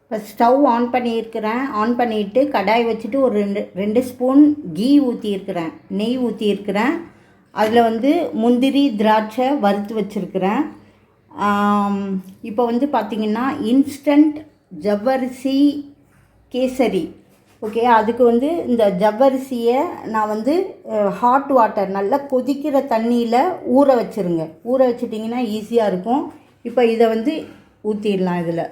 இப்போ stove on பண்ணியிருக்கிறேன். On பண்ணிவிட்டு கடாய் வச்சுட்டு ஒரு ரெண்டு ஸ்பூன் கீ ஊற்றியிருக்கிறேன், நெய் ஊற்றியிருக்கிறேன். அதில் வந்து முந்திரி திராட்சை வறுத்து வச்சுருக்கிறேன். இப்போ வந்து பார்த்திங்கன்னா இன்ஸ்டன்ட் ஜவ்வரிசி கேசரி. ஓகே, அதுக்கு வந்து இந்த ஜவ்வரிசியை நான் வந்து ஹாட் வாட்டர் நல்லா கொதிக்கிற தண்ணியில் ஊற வச்சுருங்க. ஊற வச்சிட்டிங்கன்னா ஈஸியாக இருக்கும். இப்போ இதை வந்து ஊற்றிடலாம். இதில்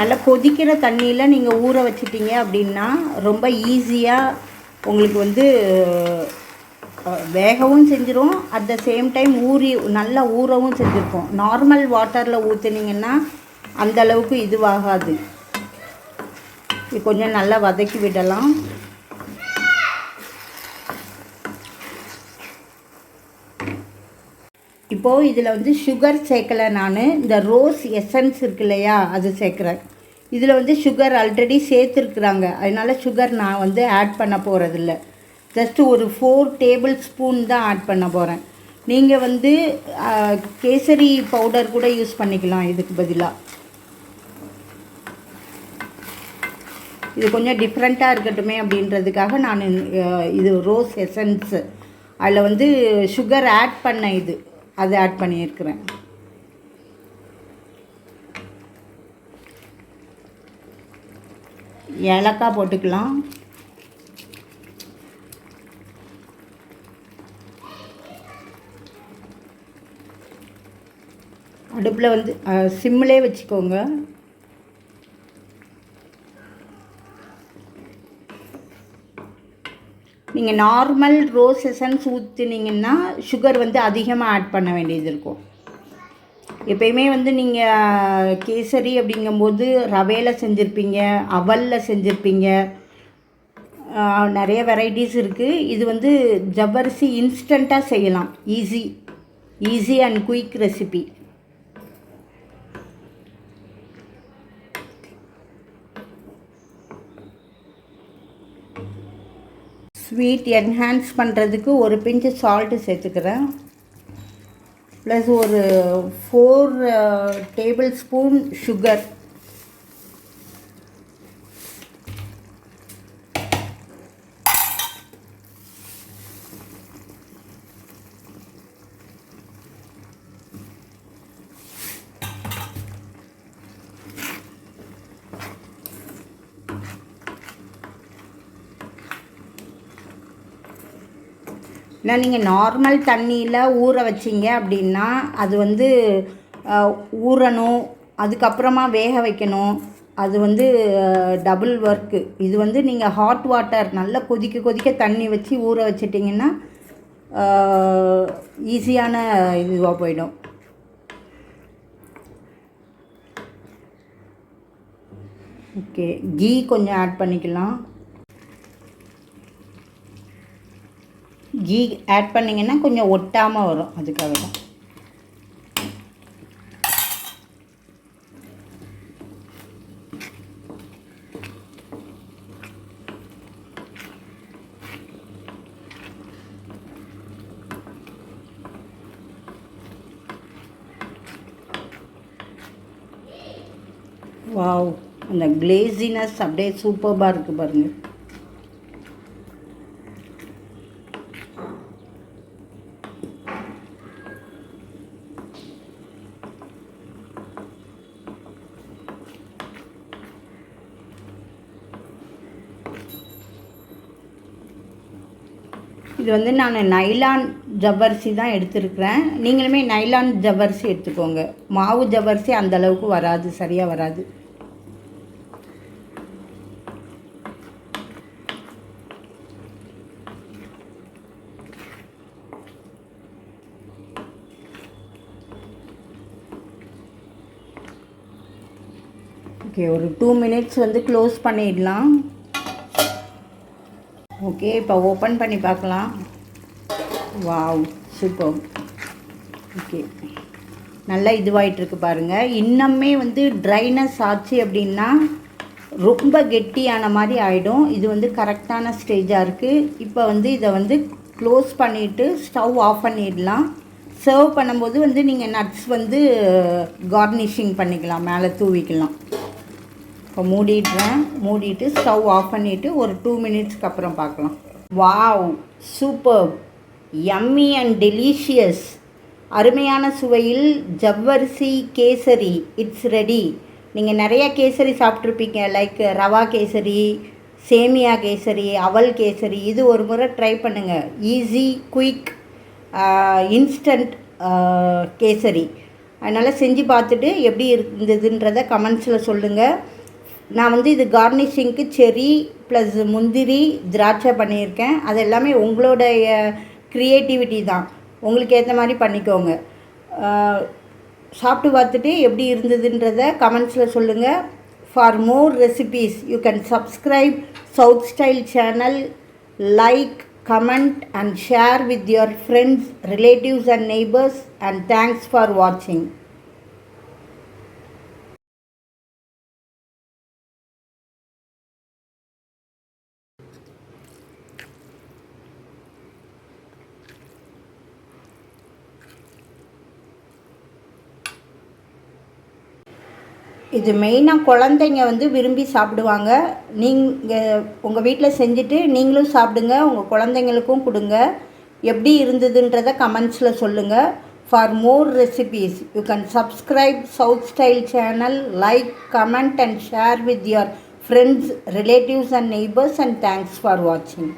நல்லா கொதிக்கிற தண்ணியில் நீங்கள் ஊற வச்சிட்டிங்க அப்படின்னா ரொம்ப ஈஸியாக உங்களுக்கு வந்து வேகவும் செஞ்சிடும். அட் த சேம் டைம் நல்லா ஊறவும் செஞ்சுருக்கோம். நார்மல் வாட்டரில் ஊற்றுனீங்கன்னா அந்தளவுக்கு இதுவாகாது. இது கொஞ்சம் நல்லா வதக்கி விடலாம். இப்போது இதில் வந்து சுகர் சேர்க்கலை. நான் இந்த ரோஸ் எசன்ஸ் இருக்கு இல்லையா, அது சேர்க்குறேன். இதில் வந்து சுகர் ஆல்ரெடி சேர்த்துருக்குறாங்க, அதனால் சுகர் நான் வந்து ஆட் பண்ண போகிறதில்ல. ஜஸ்ட்டு ஒரு 4 டேபிள் ஸ்பூன் தான் ஆட் பண்ண போகிறேன். நீங்கள் வந்து கேசரி பவுடர் கூட யூஸ் பண்ணிக்கலாம் இதுக்கு பதிலாக. இது கொஞ்சம் டிஃப்ரெண்ட்டாக இருக்கட்டுமே அப்படின்றதுக்காக நான் இது ரோஸ் எசன்ஸு அதில் வந்து சுகர் ஆட் பண்ண இது அதை ஆட் பண்ணியிருக்கிறேன். ஏலக்காய் போட்டுக்கலாம். அடுப்பில் வந்து சிம்மிலே வச்சுக்கோங்க. நீங்கள் நார்மல் ரோஸ் எசன்ஸ் ஊற்றினீங்கன்னா சுகர் வந்து அதிகமாக ஆட் பண்ண வேண்டியது இருக்கும். எப்பயுமே வந்து நீங்கள் கேசரி அப்படிங்கும்போது ரவையில் செஞ்சுருப்பீங்க, அவலில் செஞ்சுருப்பீங்க, நிறைய வெரைட்டிஸ் இருக்குது. இது வந்து ஜவ்வரிசி இன்ஸ்டண்ட்டாக செய்யலாம். Easy and quick recipe. Sweet enhance பண்ணுறதுக்கு ஒரு பிஞ்சு சால்ட்டு சேர்த்துக்கிறேன். ப்ளஸ் ஒரு 4 டேபிள் ஸ்பூன் சுகர். இல்லை, நீங்கள் நார்மல் தண்ணியில் ஊற வச்சிங்க அப்படின்னா அது வந்து ஊறணும், அதுக்கப்புறமா வேக வைக்கணும். அது வந்து டபுள் ஒர்க்கு. இது வந்து நீங்கள் ஹாட் வாட்டர் நல்லா கொதிக்க தண்ணி வச்சு ஊற வச்சிட்டிங்கன்னா ஈஸியான இதுவாக போயிடும். ஓகே, கீ கொஞ்சம் ஆட் பண்ணிக்கலாம். கீ ஆட் பண்ணிங்கன்னா கொஞ்சம் ஒட்டாமல் வரும், அதுக்காக தான். வாவ், அந்த கிளேசினஸ் அப்படியே சூப்பராக இருக்குது பாருங்கள். இது வந்து நான் நைலான் ஜவ்வரிசி தான் எடுத்துருக்கிறேன். நீங்களுமே நைலான் ஜவ்வரிசி எடுத்துக்கோங்க. மாவு ஜவ்வரிசி அந்தளவுக்கு வராது, சரியாக வராது. ஓகே, ஒரு 2 மினிட்ஸ் வந்து க்ளோஸ் பண்ணிடலாம். ஓகே, இப்போ ஓப்பன் பண்ணி பார்க்கலாம். Wow, super. ஓகே, நல்லா இதுவாகிட்டுருக்கு பாருங்கள். இன்னுமே வந்து ட்ரைனஸ் ஆச்சு அப்படின்னா ரொம்ப கெட்டியான மாதிரி ஆகிடும். இது வந்து கரெக்டான ஸ்டேஜாக இருக்குது. இப்போ வந்து இதை வந்து க்ளோஸ் பண்ணிவிட்டு ஸ்டவ் ஆஃப் பண்ணிடலாம். சர்வ் பண்ணும்போது வந்து நீங்கள் நட்ஸ் வந்து கார்னிஷிங் பண்ணிக்கலாம், மேலே தூவிக்கலாம். இப்போ மூடிட்டு ஸ்டவ் ஆஃப் பண்ணிவிட்டு ஒரு 2 மினிட்ஸ்க்கு அப்புறம் பார்க்கலாம். Wow, super, yummy and delicious. அருமையான சுவையில் ஜவ்வரிசி கேசரி இட்ஸ் ரெடி. நீங்கள் நிறையா கேசரி சாப்பிட்ருப்பீங்க, லைக் ரவா கேசரி, சேமியா கேசரி, அவல் கேசரி. இது ஒரு முறை ட்ரை பண்ணுங்கள். Easy, quick, instant kesari. அதனால் செஞ்சு பார்த்துட்டு எப்படி இருந்ததுன்றதை கமெண்ட்ஸில் சொல்லுங்கள். நான் வந்து இது கார்னிஷிங்க்கு செரி ப்ளஸ் முந்திரி திராட்சை பண்ணியிருக்கேன். அது எல்லாமே உங்களுடைய க்ரியேட்டிவிட்டி தான், உங்களுக்கு ஏற்ற மாதிரி பண்ணிக்கோங்க. சாப்பிட்டு பார்த்துட்டு எப்படி இருந்ததுன்றதை கமெண்ட்ஸில் சொல்லுங்கள். For more recipes you can subscribe south style channel. Like, comment and share with your friends, relatives and neighbors, and thanks for watching. இது மெயினாக குழந்தைங்க வந்து விரும்பி சாப்பிடுவாங்க. நீங்கள் உங்கள் வீட்டில் செஞ்சுட்டு நீங்களும் சாப்பிடுங்க, உங்கள் குழந்தைங்களுக்கும் கொடுங்க. எப்படி இருந்ததுன்றதை கமெண்ட்ஸில் சொல்லுங்கள். For more recipes you can subscribe south style channel. Like, comment and share with your friends, relatives and neighbours, and thanks for வாட்சிங்.